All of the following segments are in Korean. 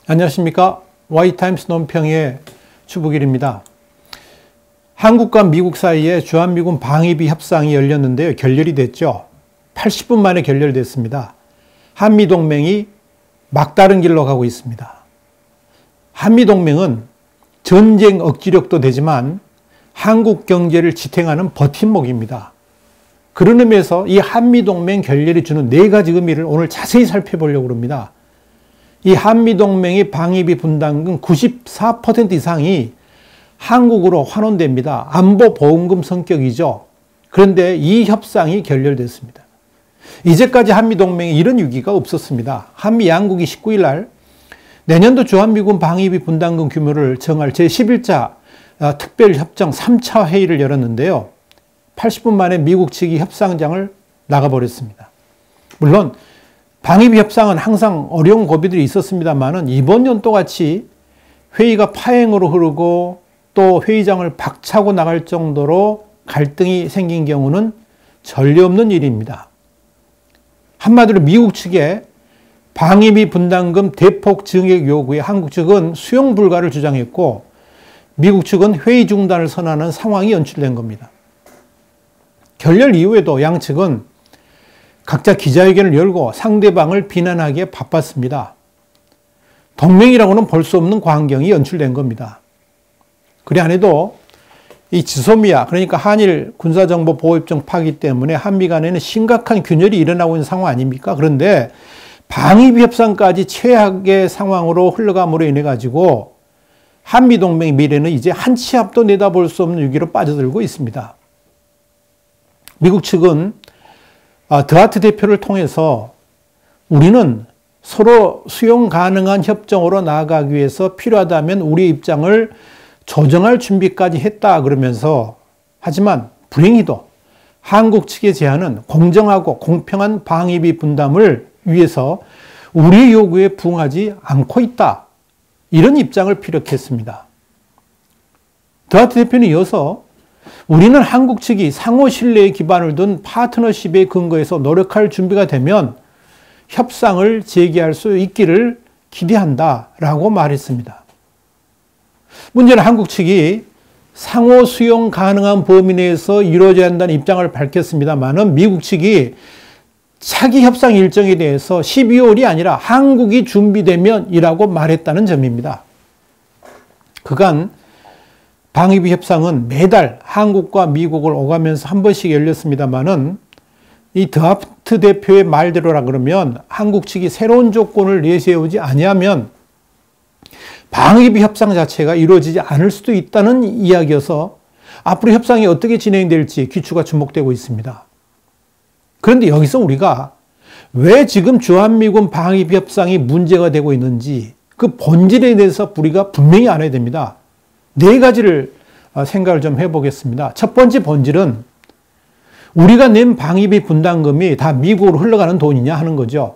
안녕하십니까. Y타임스 논평의 추북일입니다. 한국과 미국 사이에 주한미군 방위비 협상이 열렸는데요. 결렬이 됐죠. 80분 만에 결렬됐습니다. 한미동맹이 막다른 길로 가고 있습니다. 한미동맹은 전쟁 억지력도 되지만 한국 경제를 지탱하는 버팀목입니다. 그런 의미에서 이 한미동맹 결렬이 주는 4가지 의미를 오늘 자세히 살펴보려고 합니다. 이 한미동맹의 방위비 분담금 94% 이상이 한국으로 환원됩니다. 안보 보험금 성격이죠. 그런데 이 협상이 결렬됐습니다. 이제까지 한미동맹에 이런 위기가 없었습니다. 한미 양국이 19일 날 내년도 주한미군 방위비 분담금 규모를 정할 제11차 특별협정 3차 회의를 열었는데요. 80분 만에 미국 측이 협상장을 나가버렸습니다. 물론 방위비 협상은 항상 어려운 고비들이 있었습니다만 이번 연도같이 회의가 파행으로 흐르고 또 회의장을 박차고 나갈 정도로 갈등이 생긴 경우는 전례 없는 일입니다. 한마디로 미국 측의 방위비 분담금 대폭 증액 요구에 한국 측은 수용 불가를 주장했고 미국 측은 회의 중단을 선언하는 상황이 연출된 겁니다. 결렬 이후에도 양측은 각자 기자회견을 열고 상대방을 비난하기에 바빴습니다. 동맹이라고는 볼 수 없는 광경이 연출된 겁니다. 그래 안 해도 이 지소미아, 그러니까 한일 군사정보보호협정 파기 때문에 한미 간에는 심각한 균열이 일어나고 있는 상황 아닙니까? 그런데 방위비 협상까지 최악의 상황으로 흘러감으로 인해 가지고 한미동맹의 미래는 이제 한 치 앞도 내다볼 수 없는 위기로 빠져들고 있습니다. 미국 측은 드하트 대표를 통해서 우리는 서로 수용 가능한 협정으로 나아가기 위해서 필요하다면 우리의 입장을 조정할 준비까지 했다 그러면서 하지만 불행히도 한국 측의 제안은 공정하고 공평한 방위비 분담을 위해서 우리의 요구에 부응하지 않고 있다. 이런 입장을 피력했습니다. 드하트 대표는 이어서 우리는 한국 측이 상호 신뢰에 기반을 둔 파트너십에 근거해서 노력할 준비가 되면 협상을 재개할 수 있기를 기대한다라고 말했습니다. 문제는 한국 측이 상호 수용 가능한 범위 내에서 이루어져야 한다는 입장을 밝혔습니다만 미국 측이 차기 협상 일정에 대해서 12월이 아니라 한국이 준비되면이라고 말했다는 점입니다. 그간 방위비 협상은 매달 한국과 미국을 오가면서 한 번씩 열렸습니다만은 이 드하트 대표의 말대로라 그러면 한국 측이 새로운 조건을 내세우지 아니하면 방위비 협상 자체가 이루어지지 않을 수도 있다는 이야기여서 앞으로 협상이 어떻게 진행될지 귀추가 주목되고 있습니다. 그런데 여기서 우리가 왜 지금 주한미군 방위비 협상이 문제가 되고 있는지 그 본질에 대해서 우리가 분명히 알아야 됩니다. 4가지를 생각을 좀 해보겠습니다. 첫 번째 본질은 우리가 낸 방위비 분담금이 다 미국으로 흘러가는 돈이냐 하는 거죠.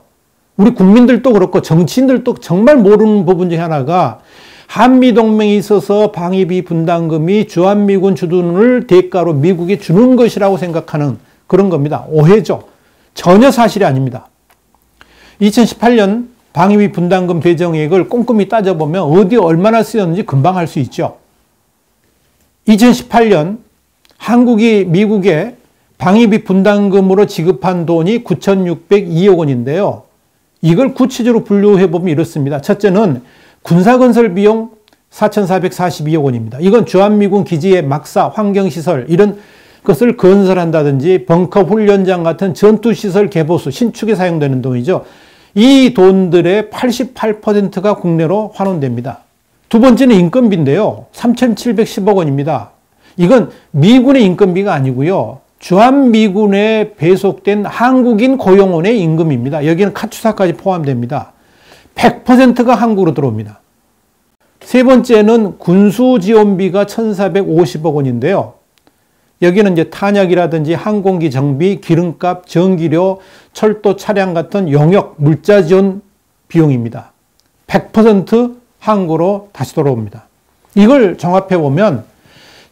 우리 국민들도 그렇고 정치인들도 정말 모르는 부분 중에 하나가 한미동맹에 있어서 방위비 분담금이 주한미군 주둔을 대가로 미국에 주는 것이라고 생각하는 그런 겁니다. 오해죠. 전혀 사실이 아닙니다. 2018년 방위비 분담금 배정액을 꼼꼼히 따져보면 어디에 얼마나 쓰였는지 금방 알 수 있죠. 2018년 한국이 미국에 방위비 분담금으로 지급한 돈이 9,602억 원인데요. 이걸 구체적으로 분류해보면 이렇습니다. 첫째는 군사건설 비용 4,442억 원입니다. 이건 주한미군 기지의 막사, 환경시설 이런 것을 건설한다든지 벙커 훈련장 같은 전투시설 개보수, 신축에 사용되는 돈이죠. 이 돈들의 88%가 국내로 환원됩니다. 두 번째는 인건비인데요. 3,710억 원입니다. 이건 미군의 인건비가 아니고요. 주한미군에 배속된 한국인 고용원의 임금입니다. 여기는 카투사까지 포함됩니다. 100%가 한국으로 들어옵니다. 세 번째는 군수지원비가 1,450억 원인데요. 여기는 이제 탄약이라든지 항공기 정비, 기름값, 전기료, 철도 차량 같은 용역, 물자 지원 비용입니다. 100% 한국으로 다시 돌아옵니다. 이걸 종합해보면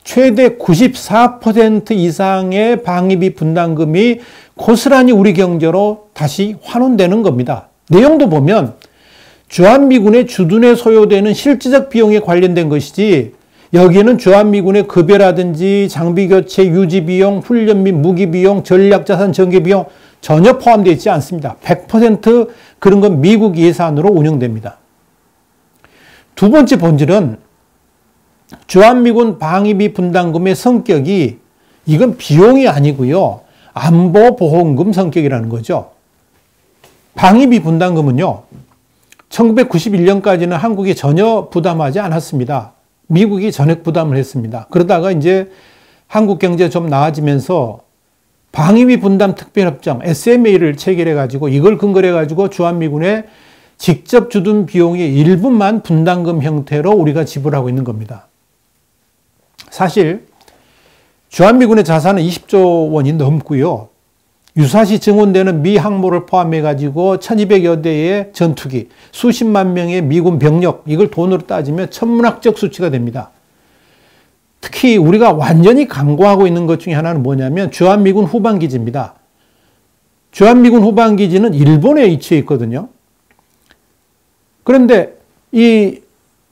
최대 94% 이상의 방위비 분담금이 고스란히 우리 경제로 다시 환원되는 겁니다. 내용도 보면 주한미군의 주둔에 소요되는 실질적 비용에 관련된 것이지 여기에는 주한미군의 급여라든지 장비 교체, 유지 비용, 훈련 및 무기 비용, 전략자산 전개 비용 전혀 포함되어 있지 않습니다. 100% 그런 건 미국 예산으로 운영됩니다. 두 번째 본질은 주한미군 방위비 분담금의 성격이 이건 비용이 아니고요. 안보보험금 성격이라는 거죠. 방위비 분담금은요. 1991년까지는 한국이 전혀 부담하지 않았습니다. 미국이 전액 부담을 했습니다. 그러다가 이제 한국 경제 좀 나아지면서 방위비 분담 특별협정 SMA를 체결해가지고 이걸 근거로 해가지고 주한미군의 직접 주둔 비용의 일부만 분담금 형태로 우리가 지불하고 있는 겁니다. 사실 주한미군의 자산은 20조 원이 넘고요. 유사시 증원되는 미 항모를 포함해가지고 1200여 대의 전투기, 수십만 명의 미군 병력, 이걸 돈으로 따지면 천문학적 수치가 됩니다. 특히 우리가 완전히 간과하고 있는 것 중에 하나는 뭐냐면 주한미군 후방기지입니다. 주한미군 후방기지는 일본에 위치해 있거든요. 그런데 이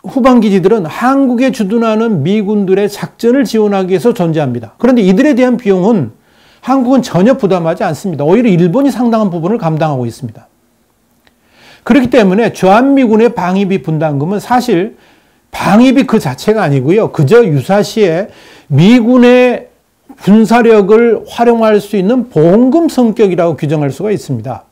후방기지들은 한국에 주둔하는 미군들의 작전을 지원하기 위해서 존재합니다. 그런데 이들에 대한 비용은 한국은 전혀 부담하지 않습니다. 오히려 일본이 상당한 부분을 감당하고 있습니다. 그렇기 때문에 주한미군의 방위비 분담금은 사실 방위비 그 자체가 아니고요. 그저 유사시에 미군의 군사력을 활용할 수 있는 보험금 성격이라고 규정할 수가 있습니다.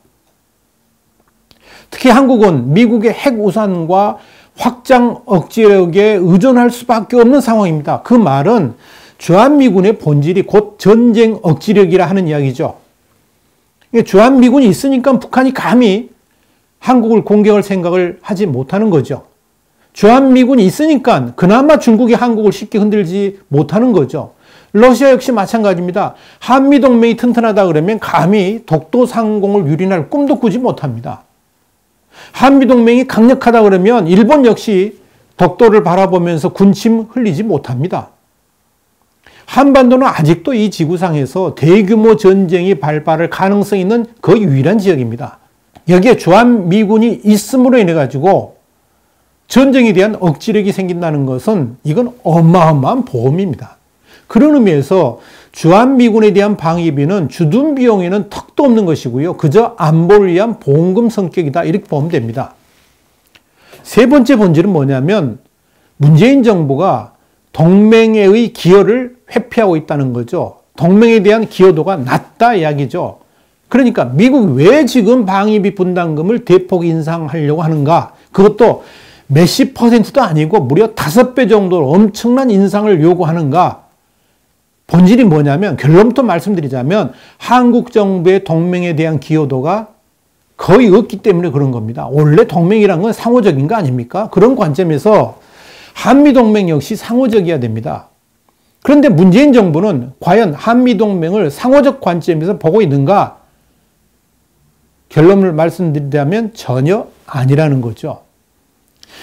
특히 한국은 미국의 핵우산과 확장 억지력에 의존할 수밖에 없는 상황입니다. 그 말은 주한미군의 본질이 곧 전쟁 억지력이라 하는 이야기죠. 주한미군이 있으니까 북한이 감히 한국을 공격할 생각을 하지 못하는 거죠. 주한미군이 있으니까 그나마 중국이 한국을 쉽게 흔들지 못하는 거죠. 러시아 역시 마찬가지입니다. 한미동맹이 튼튼하다 그러면 감히 독도 상공을 유린할 꿈도 꾸지 못합니다. 한미동맹이 강력하다 그러면 일본 역시 독도를 바라보면서 군침 흘리지 못합니다. 한반도는 아직도 이 지구상에서 대규모 전쟁이 발발할 가능성이 있는 거의 유일한 지역입니다. 여기에 주한미군이 있음으로 인해 가지고 전쟁에 대한 억지력이 생긴다는 것은 이건 어마어마한 보험입니다. 그런 의미에서 주한미군에 대한 방위비는 주둔 비용에는 턱도 없는 것이고요. 그저 안보를 위한 보험금 성격이다. 이렇게 보면 됩니다. 세 번째 본질은 뭐냐면 문재인 정부가 동맹의 기여를 회피하고 있다는 거죠. 동맹에 대한 기여도가 낮다 이야기죠. 그러니까 미국이 왜 지금 방위비 분담금을 대폭 인상하려고 하는가? 그것도 몇십 %도 아니고 무려 5배 정도로 엄청난 인상을 요구하는가? 본질이 뭐냐면 결론부터 말씀드리자면 한국 정부의 동맹에 대한 기여도가 거의 없기 때문에 그런 겁니다. 원래 동맹이란 건 상호적인 거 아닙니까? 그런 관점에서 한미동맹 역시 상호적이어야 됩니다. 그런데 문재인 정부는 과연 한미동맹을 상호적 관점에서 보고 있는가? 결론을 말씀드리자면 전혀 아니라는 거죠.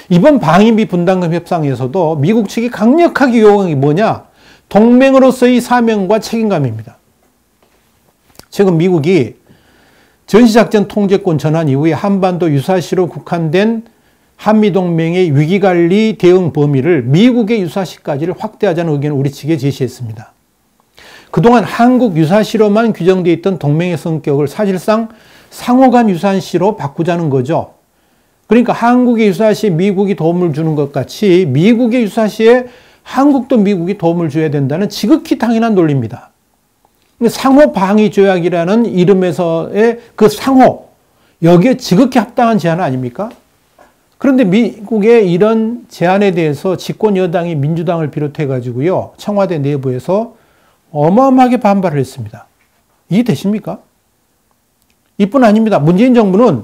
이번 방위비 분담금 협상에서도 미국 측이 강력하게 요구한 게 뭐냐? 동맹으로서의 사명과 책임감입니다. 최근 미국이 전시작전 통제권 전환 이후에 한반도 유사시로 국한된 한미동맹의 위기관리 대응 범위를 미국의 유사시까지를 확대하자는 의견을 우리 측에 제시했습니다. 그동안 한국 유사시로만 규정되어 있던 동맹의 성격을 사실상 상호간 유사시로 바꾸자는 거죠. 그러니까 한국의 유사시에 미국이 도움을 주는 것 같이 미국의 유사시에 한국도 미국이 도움을 줘야 된다는 지극히 당연한 논리입니다. 상호 방위 조약이라는 이름에서의 그 상호, 여기에 지극히 합당한 제안 아닙니까? 그런데 미국의 이런 제안에 대해서 집권 여당이 민주당을 비롯해 가지고요, 청와대 내부에서 어마어마하게 반발을 했습니다. 이해되십니까? 이뿐 아닙니다. 문재인 정부는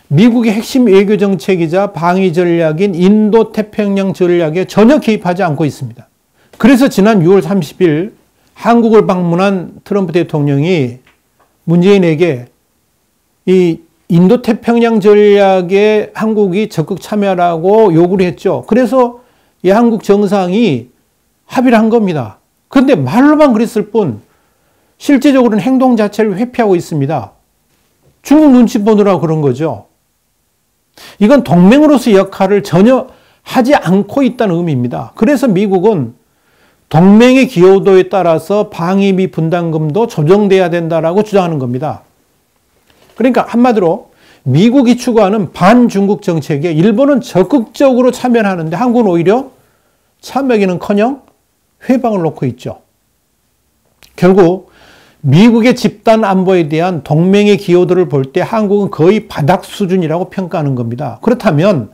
미국의 핵심 외교 정책이자 방위 전략인 인도 태평양 전략에 전혀 개입하지 않고 있습니다. 그래서 지난 6월 30일 한국을 방문한 트럼프 대통령이 문재인에게 이 인도 태평양 전략에 한국이 적극 참여하라고 요구를 했죠. 그래서 이 한국 정상이 합의를 한 겁니다. 그런데 말로만 그랬을 뿐 실제적으로는 행동 자체를 회피하고 있습니다. 중국 눈치 보느라 그런 거죠. 이건 동맹으로서의 역할을 전혀 하지 않고 있다는 의미입니다. 그래서 미국은 동맹의 기여도에 따라서 방위비 분담금도 조정돼야 된다라고 주장하는 겁니다. 그러니까 한마디로 미국이 추구하는 반중국 정책에 일본은 적극적으로 참여하는데 한국은 오히려 참여하기는커녕 회방을 놓고 있죠. 결국 미국의 집단 안보에 대한 동맹의 기여도를 볼 때 한국은 거의 바닥 수준이라고 평가하는 겁니다. 그렇다면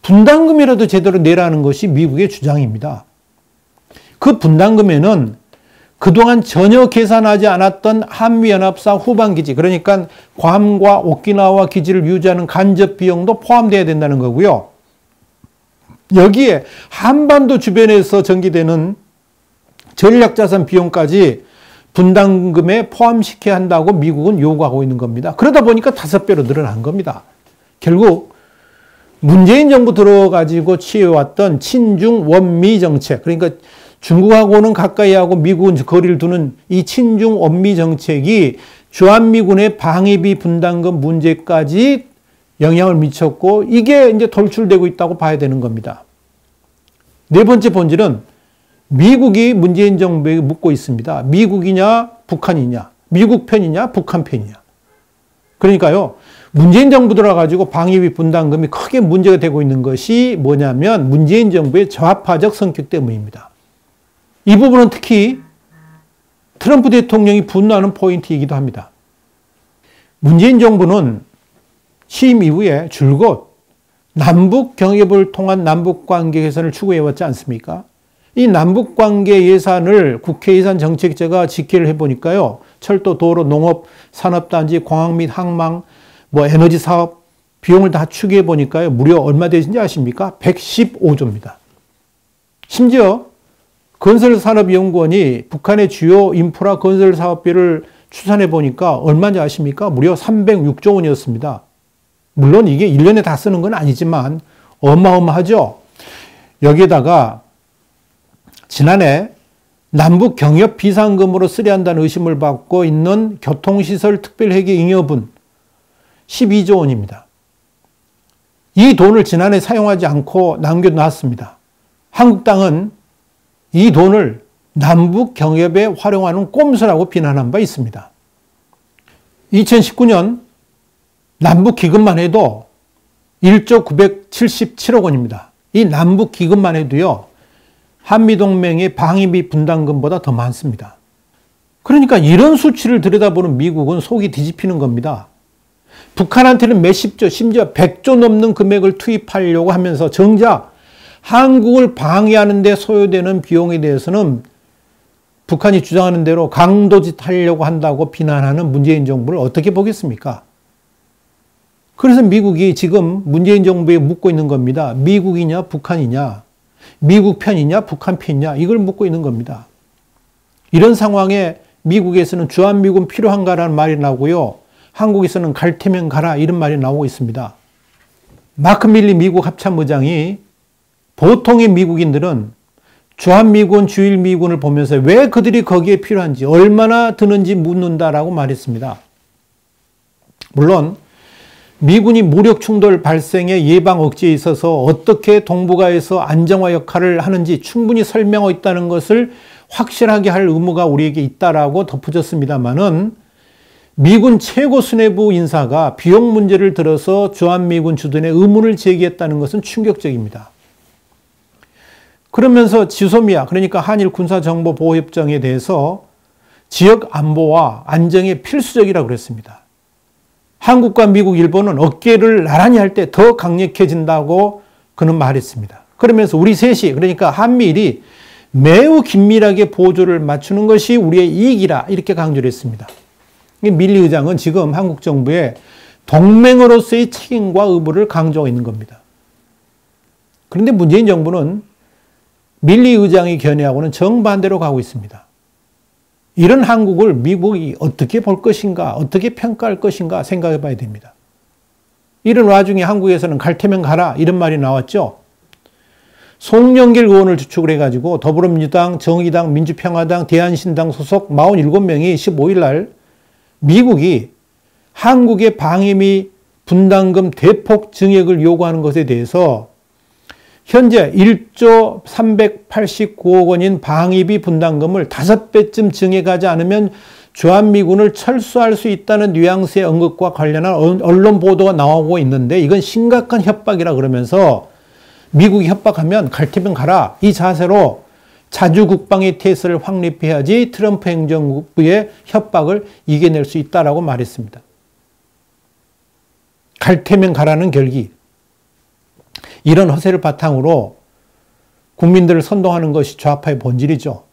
분담금이라도 제대로 내라는 것이 미국의 주장입니다. 그 분담금에는 그동안 전혀 계산하지 않았던 한미연합사 후방기지, 그러니까 괌과 오키나와 기지를 유지하는 간접 비용도 포함되어야 된다는 거고요. 여기에 한반도 주변에서 전개되는 전략자산 비용까지 분담금에 포함시켜야 한다고 미국은 요구하고 있는 겁니다. 그러다 보니까 5배로 늘어난 겁니다. 결국 문재인 정부 들어가지고 취해왔던 친중 원미 정책, 그러니까 중국하고는 가까이 하고 미국은 거리를 두는 이 친중 원미 정책이 주한미군의 방위비 분담금 문제까지 영향을 미쳤고 이게 이제 돌출되고 있다고 봐야 되는 겁니다. 네 번째 본질은 미국이 문재인 정부에게 묻고 있습니다. 미국이냐 북한이냐, 미국 편이냐 북한 편이냐. 그러니까요, 문재인 정부 들어가지고 방위비 분담금이 크게 문제가 되고 있는 것이 뭐냐면 문재인 정부의 좌파적 성격 때문입니다. 이 부분은 특히 트럼프 대통령이 분노하는 포인트이기도 합니다. 문재인 정부는 취임 이후에 줄곧 남북 경협을 통한 남북관계 개선을 추구해왔지 않습니까? 이 남북관계 예산을 국회 예산 정책제가 집계를 해보니까요, 철도, 도로, 농업, 산업단지, 공항 및 항만, 에너지 사업 비용을 다 추계해 보니까요, 무려 얼마 되신지 아십니까? 115조입니다. 심지어 건설산업연구원이 북한의 주요 인프라 건설 사업비를 추산해 보니까 얼마인지 아십니까? 무려 306조 원이었습니다. 물론 이게 1년에 다 쓰는 건 아니지만 어마어마하죠. 여기에다가 지난해 남북 경협 비상금으로 쓰려 한다는 의심을 받고 있는 교통시설 특별회계 잉여분 12조 원입니다. 이 돈을 지난해 사용하지 않고 남겨놨습니다. 한국당은 이 돈을 남북 경협에 활용하는 꼼수라고 비난한 바 있습니다. 2019년 남북 기금만 해도 1조 977억 원입니다. 이 남북 기금만 해도요, 한미동맹의 방위비 분담금보다 더 많습니다. 그러니까 이런 수치를 들여다보는 미국은 속이 뒤집히는 겁니다. 북한한테는 몇십조, 심지어 100조 넘는 금액을 투입하려고 하면서 정작 한국을 방위하는 데 소요되는 비용에 대해서는 북한이 주장하는 대로 강도짓 하려고 한다고 비난하는 문재인 정부를 어떻게 보겠습니까? 그래서 미국이 지금 문재인 정부에 묻고 있는 겁니다. 미국이냐 북한이냐, 미국 편이냐 북한 편이냐, 이걸 묻고 있는 겁니다. 이런 상황에 미국에서는 주한미군 필요한가라는 말이 나오고요, 한국에서는 갈 테면 가라 이런 말이 나오고 있습니다. 마크 밀리 미국 합참의장이 보통의 미국인들은 주한미군, 주일미군을 보면서 왜 그들이 거기에 필요한지, 얼마나 드는지 묻는다라고 말했습니다. 물론 미군이 무력 충돌 발생의 예방 억제에 있어서 어떻게 동북아에서 안정화 역할을 하는지 충분히 설명하고 있다는 것을 확실하게 할 의무가 우리에게 있다라고 덧붙였습니다만은 미군 최고 수뇌부 인사가 비용 문제를 들어서 주한미군 주둔에 의문을 제기했다는 것은 충격적입니다. 그러면서 지소미아, 그러니까 한일 군사정보보호협정에 대해서 지역 안보와 안정에 필수적이라고 그랬습니다. 한국과 미국, 일본은 어깨를 나란히 할 때 더 강력해진다고 그는 말했습니다. 그러면서 우리 셋이, 그러니까 한미일이 매우 긴밀하게 보조를 맞추는 것이 우리의 이익이라 이렇게 강조를 했습니다. 밀리 의장은 지금 한국 정부의 동맹으로서의 책임과 의무를 강조하고 있는 겁니다. 그런데 문재인 정부는 밀리 의장의 견해하고는 정반대로 가고 있습니다. 이런 한국을 미국이 어떻게 볼 것인가, 어떻게 평가할 것인가 생각해 봐야 됩니다. 이런 와중에 한국에서는 갈 테면 가라 이런 말이 나왔죠. 송영길 의원을 주축을 해가지고 더불어민주당, 정의당, 민주평화당, 대한신당 소속 47명이 15일 날 미국이 한국의 방위비 분담금 대폭 증액을 요구하는 것에 대해서 현재 1조 389억 원인 방위비 분담금을 5배쯤 증액하지 않으면 주한미군을 철수할 수 있다는 뉘앙스의 언급과 관련한 언론 보도가 나오고 있는데 이건 심각한 협박이라 그러면서 미국이 협박하면 갈 테면 가라. 이 자세로 자주국방의 태세를 확립해야지 트럼프 행정부의 협박을 이겨낼 수 있다라고 말했습니다. 갈 테면 가라는 결기. 이런 허세를 바탕으로 국민들을 선동하는 것이 좌파의 본질이죠.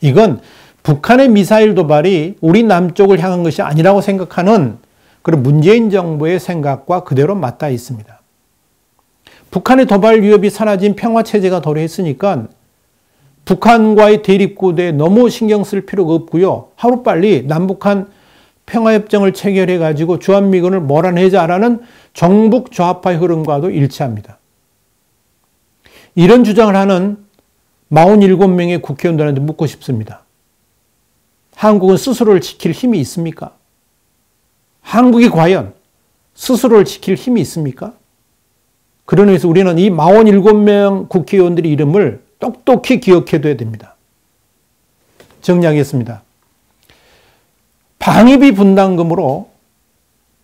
이건 북한의 미사일 도발이 우리 남쪽을 향한 것이 아니라고 생각하는 그런 문재인 정부의 생각과 그대로 맞닿아 있습니다. 북한의 도발 위협이 사라진 평화체제가 도래했으니까 북한과의 대립구도에 너무 신경 쓸 필요가 없고요. 하루빨리 남북한 평화협정을 체결해가지고 주한미군을 몰아내자라는 정북 좌파의 흐름과도 일치합니다. 이런 주장을 하는 47명의 국회의원들한테 묻고 싶습니다. 한국은 스스로를 지킬 힘이 있습니까? 한국이 과연 스스로를 지킬 힘이 있습니까? 그런 의미에서 우리는 이 47명 국회의원들의 이름을 똑똑히 기억해둬야 됩니다. 정리하겠습니다. 방위비 분담금으로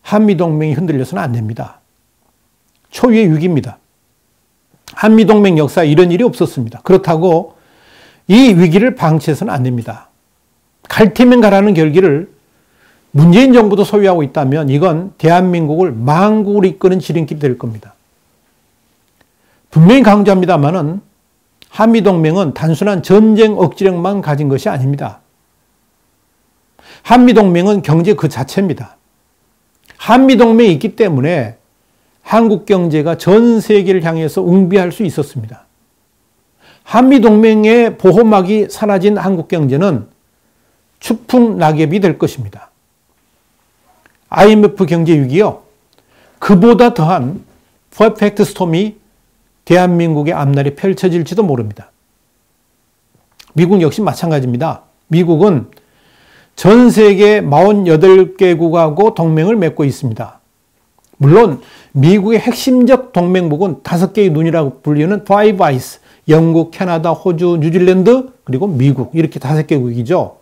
한미동맹이 흔들려서는 안 됩니다. 초유의 위기입니다. 한미동맹 역사에 이런 일이 없었습니다. 그렇다고 이 위기를 방치해서는 안 됩니다. 갈 테면 가라는 결기를 문재인 정부도 소유하고 있다면 이건 대한민국을 망국으로 이끄는 지름길이 될 겁니다. 분명히 강조합니다마는 한미동맹은 단순한 전쟁 억지력만 가진 것이 아닙니다. 한미동맹은 경제 그 자체입니다. 한미동맹이 있기 때문에 한국 경제가 전 세계를 향해서 웅비할 수 있었습니다. 한미동맹의 보호막이 사라진 한국 경제는 추풍낙엽이 될 것입니다. IMF 경제 위기요. 그보다 더한 퍼펙트 스톰이 대한민국의 앞날에 펼쳐질지도 모릅니다. 미국 역시 마찬가지입니다. 미국은 전 세계 48개국하고 동맹을 맺고 있습니다. 물론 미국의 핵심적 동맹국은 5개의 눈이라고 불리는 Five Eyes, 영국, 캐나다, 호주, 뉴질랜드, 그리고 미국 이렇게 5개국이죠.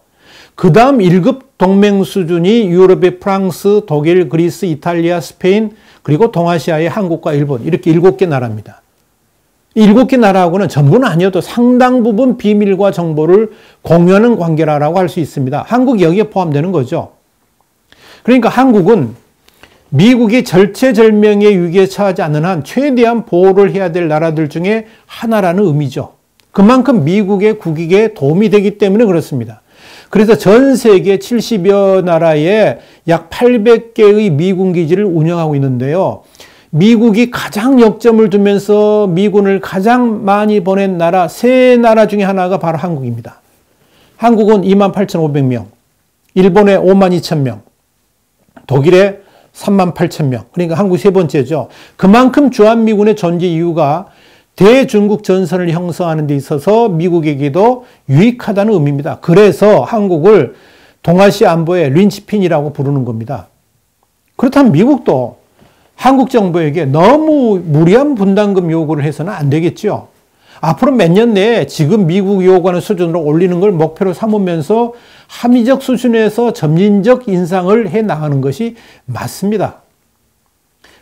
그 다음 1급 동맹 수준이 유럽의 프랑스, 독일, 그리스, 이탈리아, 스페인, 그리고 동아시아의 한국과 일본 이렇게 7개 나라입니다. 이 7개 나라하고는 전부는 아니어도 상당 부분 비밀과 정보를 공유하는 관계라고 할 수 있습니다. 한국이 여기에 포함되는 거죠. 그러니까 한국은 미국이 절체절명의 위기에 처하지 않는 한 최대한 보호를 해야 될 나라들 중에 하나라는 의미죠. 그만큼 미국의 국익에 도움이 되기 때문에 그렇습니다. 그래서 전 세계 70여 나라에 약 800개의 미군 기지를 운영하고 있는데요. 미국이 가장 역점을 두면서 미군을 가장 많이 보낸 나라, 3나라 중에 하나가 바로 한국입니다. 한국은 28,500명, 일본에 52,000명, 독일에 38,000명. 그러니까 한국이 3번째죠. 그만큼 주한미군의 존재 이유가 대중국 전선을 형성하는 데 있어서 미국에게도 유익하다는 의미입니다. 그래서 한국을 동아시아 안보의 린치핀이라고 부르는 겁니다. 그렇다면 미국도 한국 정부에게 너무 무리한 분담금 요구를 해서는 안 되겠죠. 앞으로 몇 년 내에 지금 미국 요구하는 수준으로 올리는 걸 목표로 삼으면서 합리적 수준에서 점진적 인상을 해 나가는 것이 맞습니다.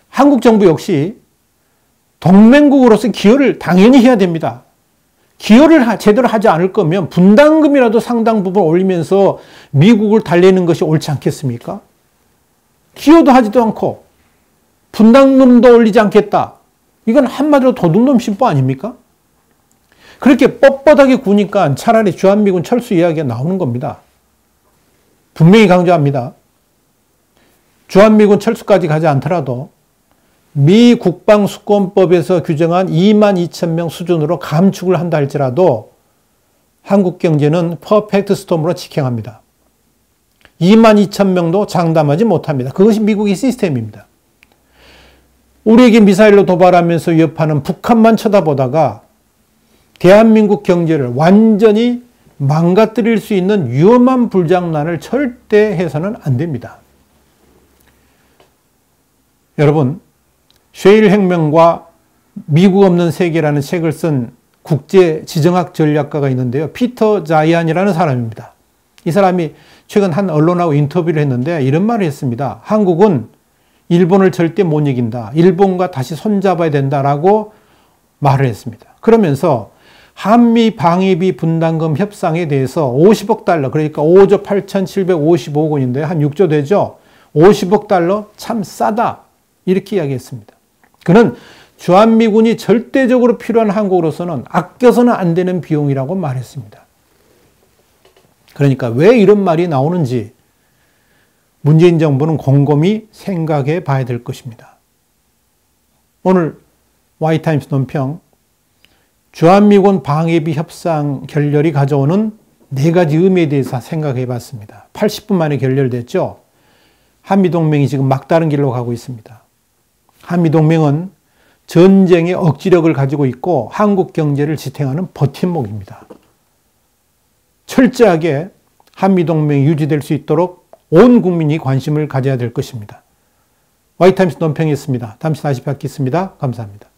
한국 정부 역시 동맹국으로서 기여를 당연히 해야 됩니다. 기여를 제대로 하지 않을 거면 분담금이라도 상당 부분 올리면서 미국을 달래는 것이 옳지 않겠습니까? 기여도 하지도 않고 분담금도 올리지 않겠다. 이건 한마디로 도둑놈 심보 아닙니까? 그렇게 뻣뻣하게 구니까 차라리 주한미군 철수 이야기가 나오는 겁니다. 분명히 강조합니다. 주한미군 철수까지 가지 않더라도 미 국방수권법에서 규정한 22,000명 수준으로 감축을 한다 할지라도 한국 경제는 퍼펙트 스톰으로 직행합니다. 22,000명도 장담하지 못합니다. 그것이 미국의 시스템입니다. 우리에게 미사일로 도발하면서 위협하는 북한만 쳐다보다가 대한민국 경제를 완전히 망가뜨릴 수 있는 위험한 불장난을 절대 해서는 안 됩니다. 여러분, 쉐일 혁명과 미국 없는 세계라는 책을 쓴 국제 지정학 전략가가 있는데요. 피터 자이안이라는 사람입니다. 이 사람이 최근 한 언론하고 인터뷰를 했는데 이런 말을 했습니다. 한국은 일본을 절대 못 이긴다. 일본과 다시 손잡아야 된다라고 말을 했습니다. 그러면서 한미 방위비 분담금 협상에 대해서 50억 달러, 그러니까 5조 8,755억 원인데 한 6조 되죠? 50억 달러 참 싸다. 이렇게 이야기했습니다. 그는 주한미군이 절대적으로 필요한 한국으로서는 아껴서는 안 되는 비용이라고 말했습니다. 그러니까 왜 이런 말이 나오는지 문재인 정부는 곰곰이 생각해 봐야 될 것입니다. 오늘 와이타임스 논평, 주한미군 방위비 협상 결렬이 가져오는 4가지 의미에 대해서 생각해 봤습니다. 80분 만에 결렬됐죠. 한미동맹이 지금 막다른 길로 가고 있습니다. 한미동맹은 전쟁의 억지력을 가지고 있고 한국 경제를 지탱하는 버팀목입니다. 철저하게 한미동맹이 유지될 수 있도록 온 국민이 관심을 가져야 될 것입니다. 와이타임스 논평이었습니다. 다음 시간에 다시 뵙겠습니다. 감사합니다.